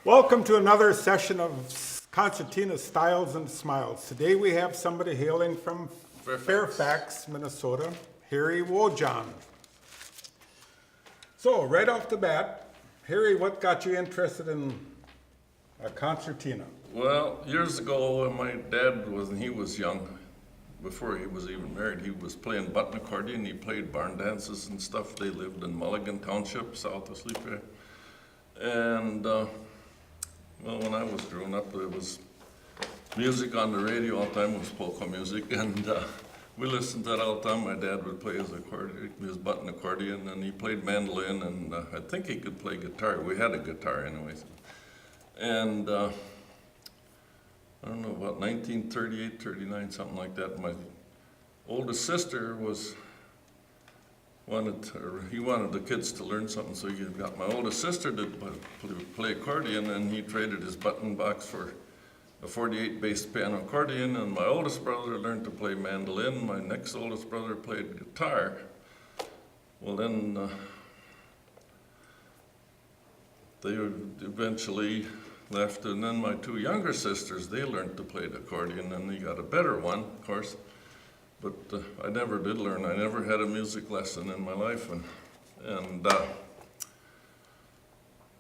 Welcome to another session of Concertina Styles and Smiles. Today we have somebody hailing from Fairfax, Minnesota, Harry Wojahn. So, right off the bat, Harry, what got you interested in a concertina? Well, years ago, when my dad when he was young, before he was even married, he was playing button accordion. He played barn dances and stuff. They lived in Mulligan Township, south of Sleepy. And well, when I was growing up, there was music on the radio all the time. It was polka music, and we listened to that all the time. My dad would play his button accordion, and he played mandolin, and I think he could play guitar. We had a guitar, anyways. And I don't know, about 1938, 39, something like that. My oldest sister he wanted the kids to learn something, so he got my oldest sister to play accordion, and he traded his button box for a 48 bass piano accordion, and my oldest brother learned to play mandolin. My next oldest brother played guitar. Well, then they eventually left, and then my two younger sisters, they learned to play the accordion, and they got a better one, of course. But I never did learn. I never had a music lesson in my life, and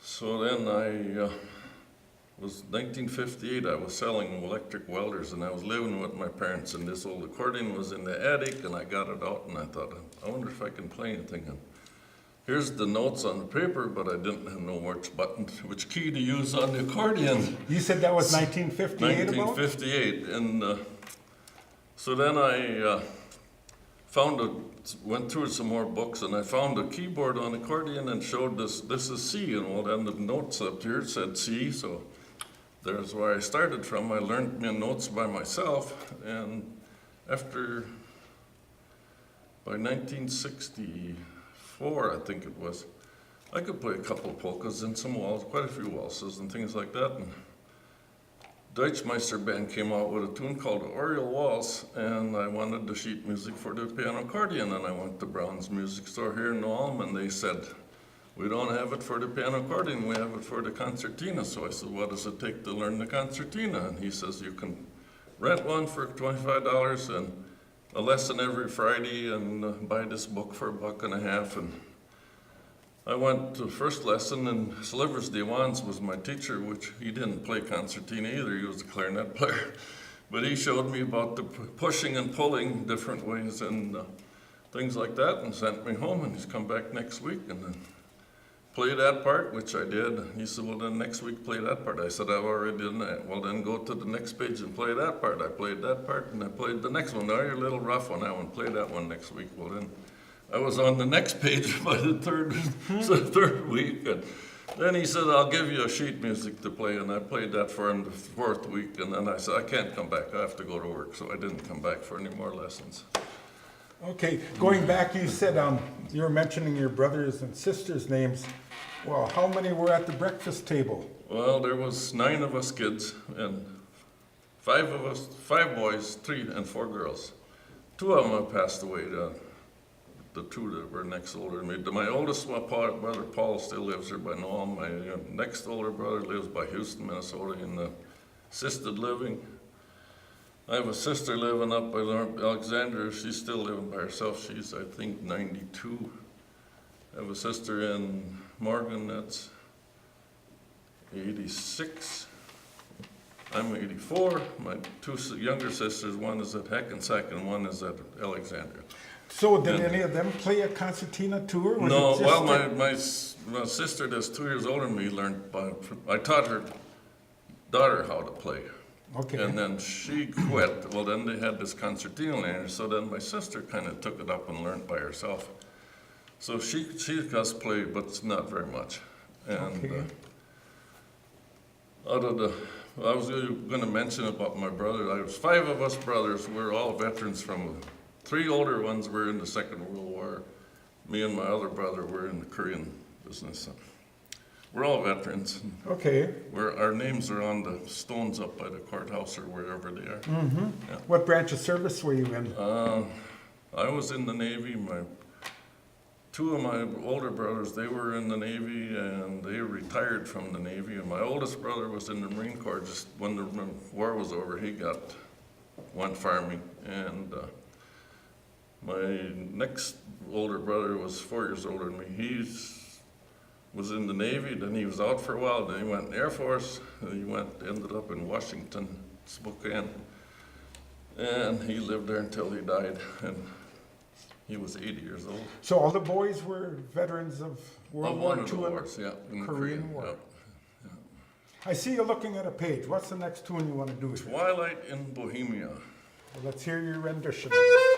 so then was 1958. I was selling electric welders, and I was living with my parents, and this old accordion was in the attic, and I got it out, and I thought, I wonder if I can play anything. And here's the notes on the paper, but I didn't know which key to use on the accordion. You said that was 1958 1958, and so then I went through some more books, and I found a keyboard on accordion and showed this is C, and well, then the notes up here said C, so there's where I started from. I learned my notes by myself, and by 1964, I think it was, I could play a couple of polkas and some quite a few waltzes and things like that. And Deutschmeister band came out with a tune called Oriole Waltz, and I wanted the sheet music for the piano accordion, and I went to Brown's Music Store here in New Ulm, and they said, we don't have it for the piano accordion, we have it for the concertina. So I said, what does it take to learn the concertina? And he says, you can rent one for $25 and a lesson every Friday, and buy this book for $1.50. And I went to the first lesson, and Slivers DeWans was my teacher, which he didn't play concertina either. He was a clarinet player. But he showed me about the pushing and pulling different ways and things like that, and sent me home, and he's come back next week and then play that part, which I did. He said, well, then next week play that part. I said, I've already done that. Well, then go to the next page and play that part. I played that part, and I played the next one. Now you're a little rough on that one. Play that one next week. Well, then I was on the next page by the third week. And then he said, I'll give you a sheet music to play, and I played that for him the fourth week. And then I said, I can't come back. I have to go to work. So I didn't come back for any more lessons. Okay, going back, you said you were mentioning your brothers and sisters' names. Well, how many were at the breakfast table? Well, there was 9 of us kids, and 5 boys, 3 and 4 girls. 2 of them have passed away. The 2 that were next older to me. My oldest brother, Paul, still lives here by Noam. My next older brother lives by Houston, Minnesota, in the assisted living. I have a sister living up by Alexandria. She's still living by herself. She's, I think, 92. I have a sister in Morgan that's 86. I'm 84. My 2 younger sisters, one is at Hackensack and one is at Alexandria. So did any of them play a concertina too? Or was no, it just well, my sister that's 2 years older than me I taught her daughter how to play. Okay. And then she quit. Well, then they had this concertina later, so then my sister kind of took it up and learned by herself. So she does play, but not very much. And Okay. I was going to mention about my brother. There was 5 of us brothers. We're all veterans from 3 older ones were in the Second World War. Me and my other brother were in the Korean business. We're all veterans. Okay. Our names are on the stones up by the courthouse or wherever they are. Mm-hmm. Yeah. What branch of service were you in? I was in the Navy. My two of my older brothers, they were in the Navy and they retired from the Navy. And my oldest brother was in the Marine Corps. Just when the war was over, went farming. And my next older brother was 4 years older than me. Was in the Navy, then he was out for a while, then he went in the Air Force, and ended up in Washington, Spokane. And he lived there until he died, and he was 80 years old. So all the boys were veterans of World War One of the II and wars, yeah. in the Korean War. yeah. I see you looking at a page. What's the next tune you want to do? Here? Twilight in Bohemia. Well, let's hear your rendition of it.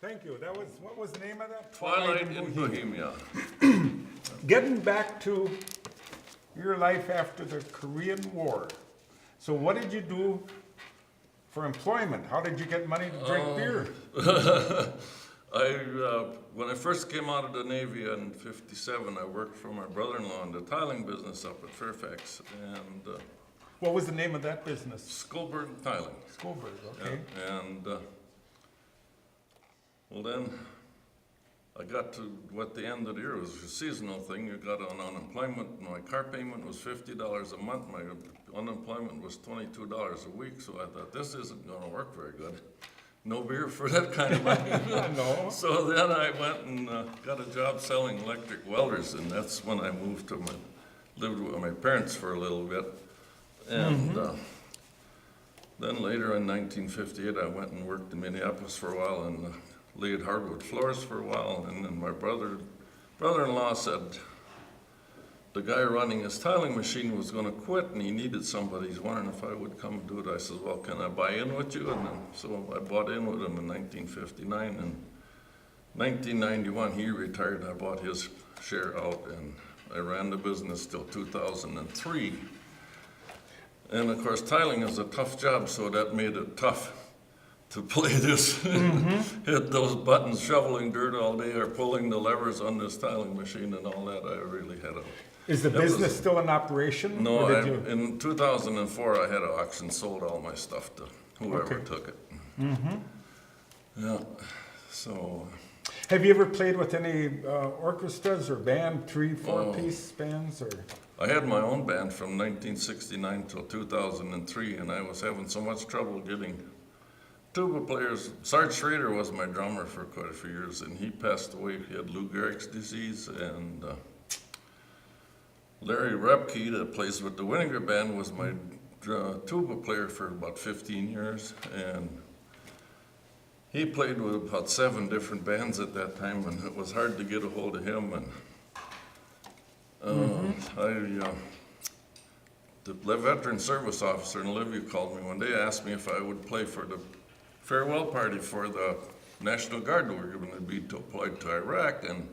Thank you. What was the name of that? Twilight in Bohemia. Getting back to your life after the Korean War. So what did you do for employment? How did you get money to drink beer? When I first came out of the Navy in '57, I worked for my brother-in-law in the tiling business up at Fairfax, and What was the name of that business? Skullberg Tiling. Schoolberg, okay. Yeah, and well, then I got to what the end of the year was a seasonal thing. You got on unemployment. My car payment was $50 a month. My unemployment was $22 a week. So I thought, this isn't going to work very good. No beer for that kind of money. No. So then I went and got a job selling electric welders, and that's when I moved lived with my parents for a little bit. And then later in 1958, I went and worked in Minneapolis for a while and laid hardwood floors for a while. And then my brother-in-law said, the guy running his tiling machine was gonna quit and he needed somebody. He's wondering if I would come and do it. I said, well, can I buy in with you? And then, so I bought in with him in 1959. And 1991, he retired. I bought his share out and I ran the business till 2003. And of course, tiling is a tough job, so that made it tough to play this, hit those buttons, shoveling dirt all day or pulling the levers on this tiling machine and all that. I really had a... Is the business still in operation? No, or did you... in 2004, I had an auction, sold all my stuff to whoever Okay. took it. Yeah, so... Have you ever played with any orchestras or band, 3, 4-piece bands? Or I had my own band from 1969 till 2003, and I was having so much trouble getting tuba players. Sarge Schrader was my drummer for quite a few years, and he passed away. He had Lou Gehrig's disease, and Larry Repke, that plays with the Winninger Band, was my tuba player for about 15 years, and he played with about 7 different bands at that time, and it was hard to get a hold of him. And the veteran service officer in Olivia called me one day, asked me if I would play for the farewell party for the National Guard that were going to be deployed to Iraq. And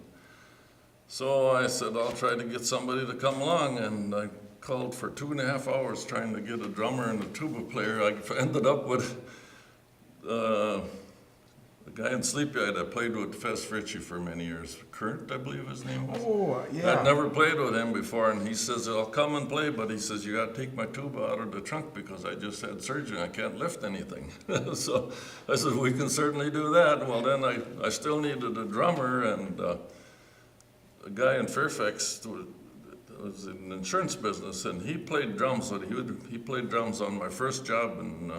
so I said, I'll try to get somebody to come along. And I called for 2.5 hours trying to get a drummer and a tuba player. I ended up with the guy in Sleepyard I played with, Fess Ritchie, for many years. Kurt, I believe his name was. oh, yeah. I'd never played with him before, and he says, I'll come and play, but he says, you gotta take my tuba out of the trunk because I just had surgery, I can't lift anything. So I said, we can certainly do that. Well, then I still needed a drummer, and a guy in Fairfax was in the insurance business, and he played drums, but he played drums on my first job in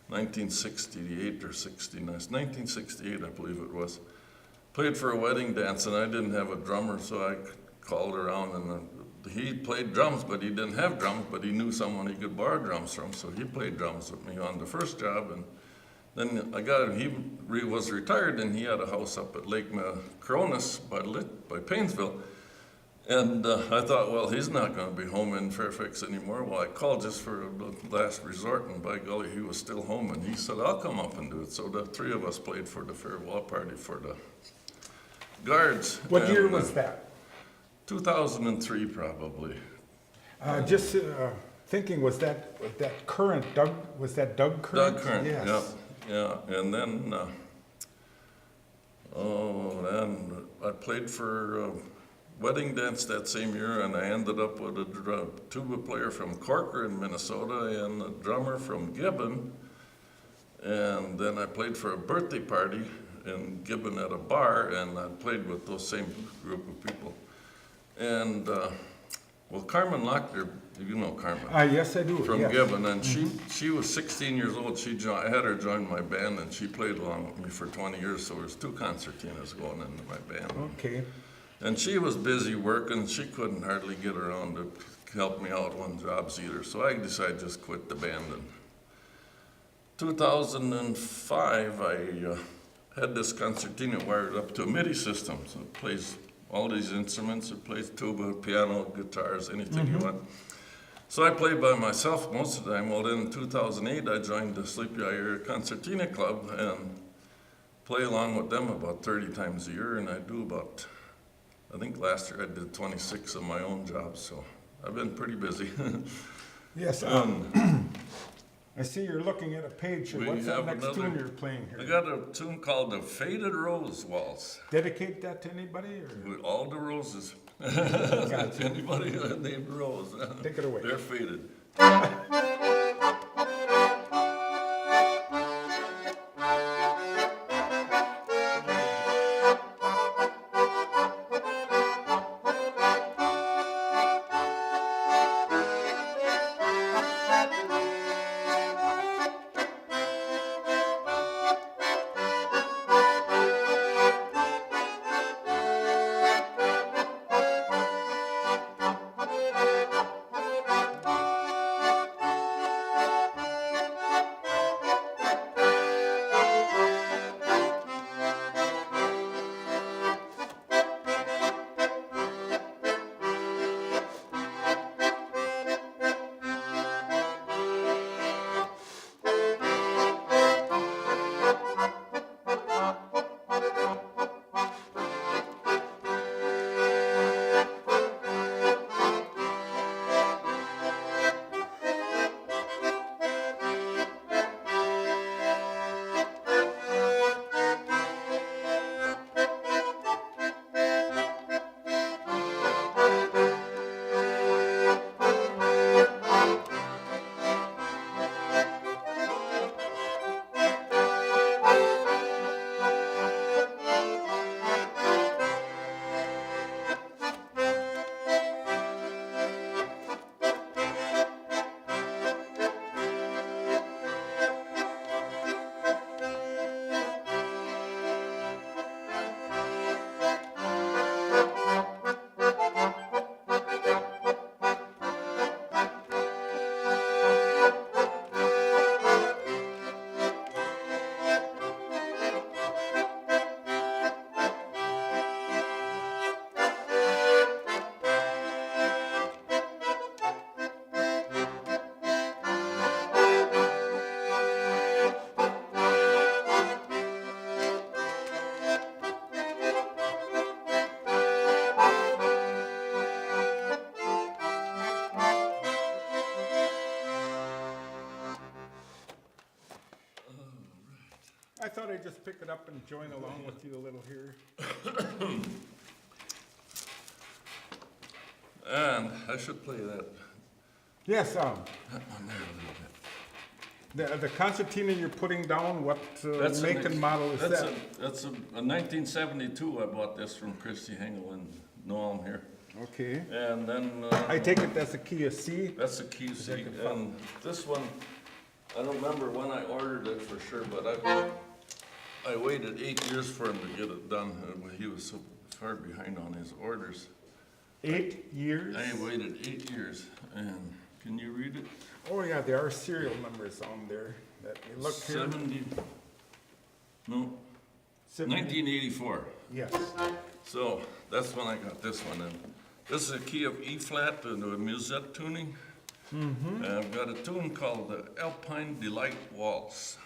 1968 or 69, 1968 I believe it was. Played for a wedding dance and I didn't have a drummer, so I called around, and he played drums, but he didn't have drums, but he knew someone he could borrow drums from, so he played drums with me on the first job. And then he was retired, and he had a house up at Lake Cronus by Painesville. And I thought, well, he's not going to be home in Fairfax anymore. Well, I called just for a last resort, and by golly, he was still home. And he said, I'll come up and do it. So the 3 of us played for the farewell party for the Guards. What year was that? 2003, probably. Just thinking, was that Current, Doug, was that Doug Current? Doug Current, Yes. yeah. And then, then I played for wedding dance that same year, and I ended up with a tuba player from Corker in Minnesota and a drummer from Gibbon. And then I played for a birthday party in Gibbon at a bar, and I played with those same group of people. And well, Carmen Lochner, you know Carmen. Yes, I do. From yes. Gibbon, and she was 16 years old. I had her join my band, and she played along with me for 20 years, so there's 2 concertinas going into my band. Okay. And she was busy working. She couldn't hardly get around to help me out on jobs either, so I decided to just quit the band. In 2005, I had this concertina wired up to a MIDI system, so it plays all these instruments. It plays tuba, piano, guitars, anything you want. So I played by myself most of the time. Well, then in 2008, I joined the Sleepy Eye Concertina Club and play along with them about 30 times a year, and I do about, I think last year I did 26 of my own jobs, so I've been pretty busy. Yes. I see you're looking at a page here. We What's that have next another- tune you're playing I here? got a tune called the Faded Rose Waltz. Dedicate that to anybody? Or? With all the roses. Gotcha. Anybody named Rose. Take it away. They're faded. pick it up and join along with you a little here. And I should play that Yes, that one there a little bit. the concertina you're putting down, what That's make and model is that? That's a 1972. I bought this from Christy Hengel in Noam here. Okay. And then I take it that's a key of C? that's a key C. Executive file. And this one, I don't remember when I ordered it for sure, but I waited 8 years for him to get it done. He was so far behind on his orders. 8 years? I waited 8 years, and can you read it? Oh, yeah, there are serial numbers on there. That you look here. 1984. Yes. So that's when I got this one. And this is a key of E flat and a musette tuning. And I've got a tune called the Alpine Delight Waltz.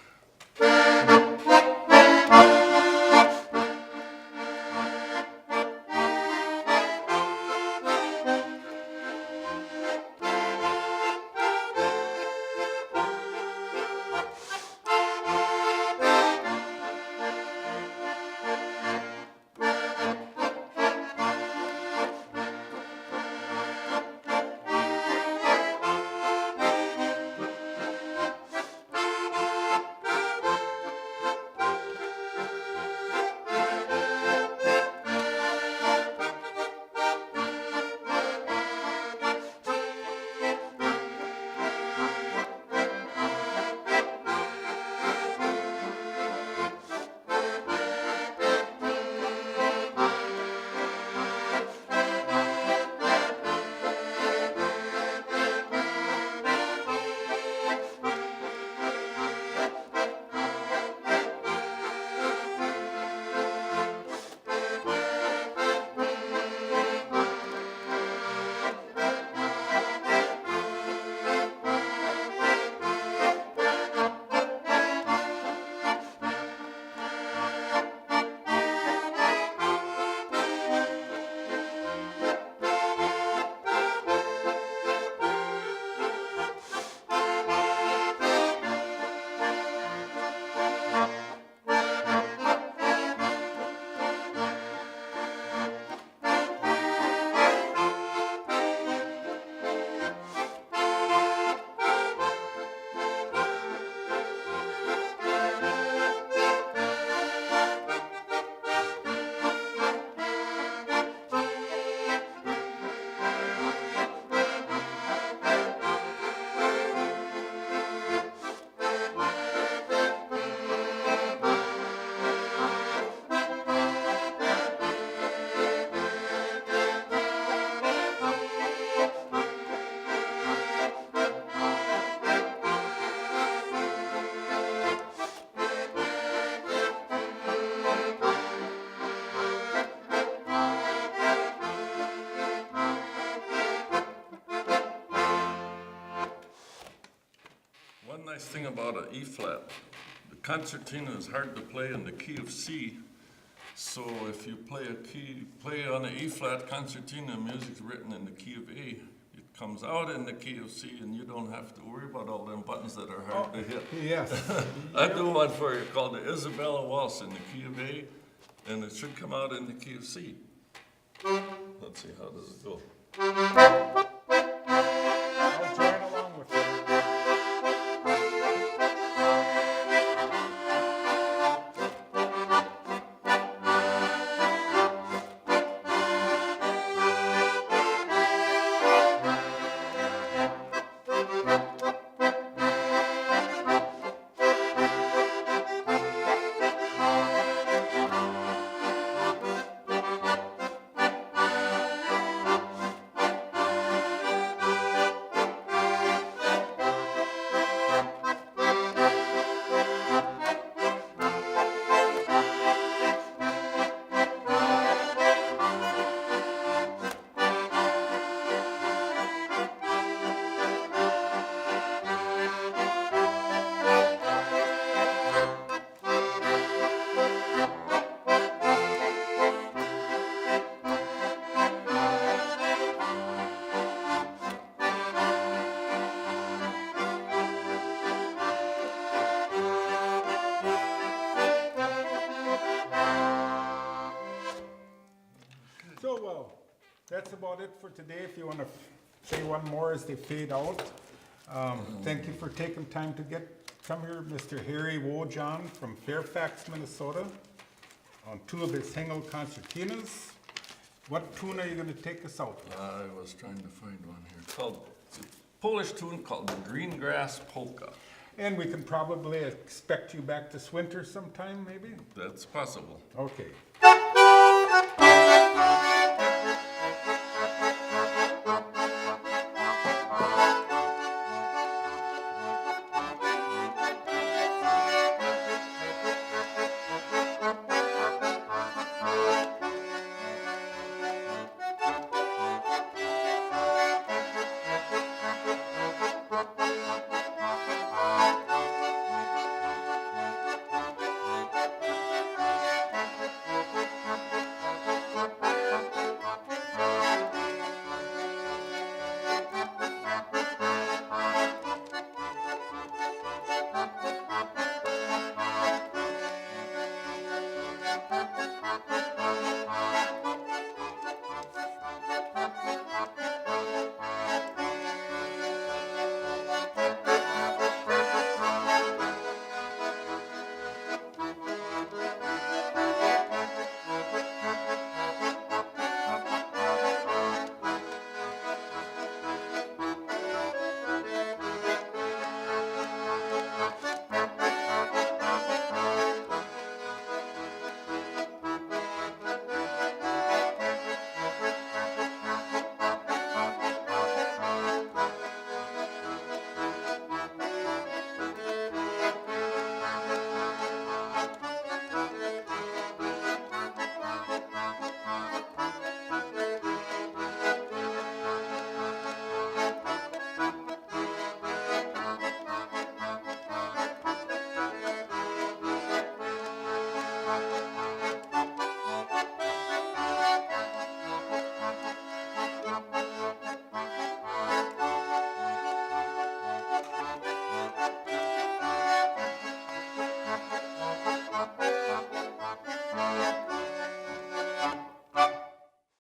One nice thing about an E flat, the concertina is hard to play in the key of C. So if you play on an E flat concertina, music's written in the key of A. It comes out in the key of C, and you don't have to worry about all them buttons that are hard to hit. Yes. I do one for you called the Isabella Waltz in the key of A, and it should come out in the key of C. Let's see, how does it go? I'll join along with you. That's about it for today. If you want to say one more as they fade out. Thank you for taking time to come here, Mr. Harry Wojahn from Fairfax, Minnesota, on 2 of his Hengel concertinas. What tune are you going to take us out with? I was trying to find one here. It's a Polish tune called the Green Grass Polka. And we can probably expect you back this winter sometime, maybe? That's possible. Okay.